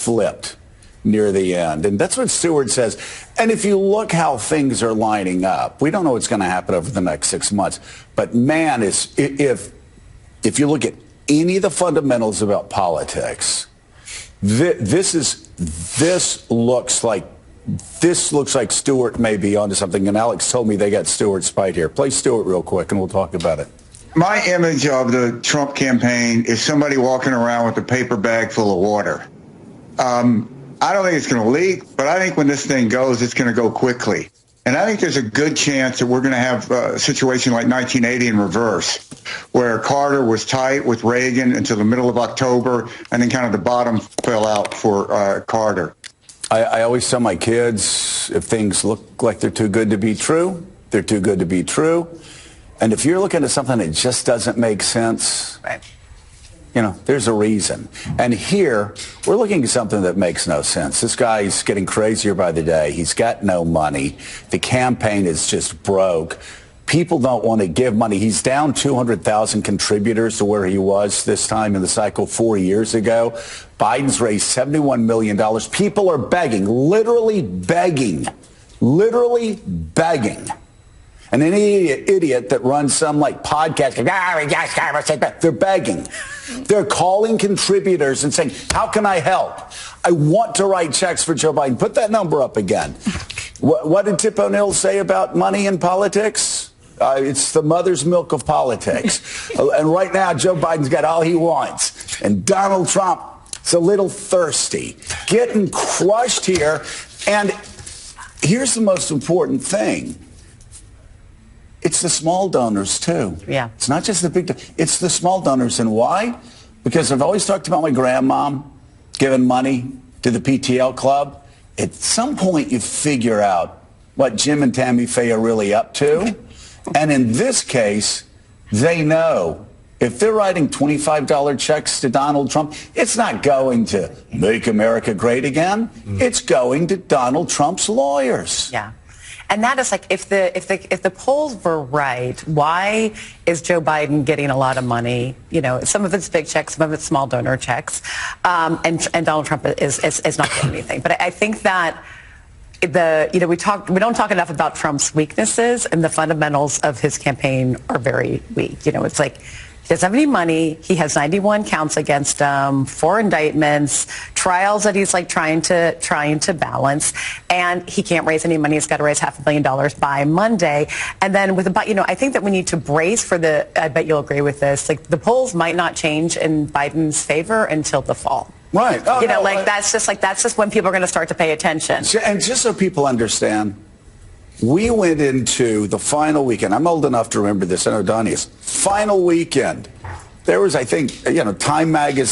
flipped near the end. And that's what Stewart says. And if you look how things are lining up, we don't know what's going to happen over the next 6 months. But man, if you look at any of the fundamentals about politics, this looks like Stewart may be onto something. And Alex told me they got Stewart's spite here. Play Stewart real quick and we'll talk about it. My image of the Trump campaign is somebody walking around with a paper bag full of water. I don't think it's going to leak, but I think when this thing goes, it's going to go quickly. And I think there's a good chance that we're going to have a situation like 1980 in reverse, where Carter was tight with Reagan until the middle of October, and then kind of the bottom fell out for Carter. I always tell my kids, if things look like they're too good to be true, they're too good to be true. And if you're looking at something that just doesn't make sense, right, you know, there's a reason. And here, we're looking at something that makes no sense. This guy's getting crazier by the day. He's got no money. The campaign is just broke. People don't want to give money. He's down 200,000 contributors to where he was this time in the cycle 4 years ago. Biden's raised $71 million. People are begging, literally begging. And any idiot that runs some like podcast, they're begging. They're calling contributors and saying, how can I help? I want to write checks for Joe Biden. Put that number up again. What did Tip O'Neill say about money in politics? It's the mother's milk of politics. And right now, Joe Biden's got all he wants. And Donald Trump is a little thirsty, getting crushed here. And here's the most important thing. It's the small donors, too. Yeah. It's not just the big, it's the small donors. And why? Because I've always talked about my grandmom giving money to the PTL club. At some point, you figure out what Jim and Tammy Faye are really up to. And in this case, they know if they're writing $25 checks to Donald Trump, it's not going to make America great again. It's going to Donald Trump's lawyers. Yeah. And that is like, if the polls were right, why is Joe Biden getting a lot of money? You know, some of it's big checks, some of it's small donor checks, and Donald Trump is not getting anything. But I think that we don't talk enough about Trump's weaknesses, and the fundamentals of his campaign are very weak. You know, it's like, he doesn't have any money. He has 91 counts against him, 4 indictments, trials that he's like trying to balance, and he can't raise any money. He's got to raise $500 million by Monday. And then I think that we need to brace for I bet you'll agree with this. Like, the polls might not change in Biden's favor until the fall. Right. That's just when people are going to start to pay attention. And just so people understand, we went into the final weekend. I'm old enough to remember this. I know Donnie is. Final weekend. There was, I think, Time Magazine.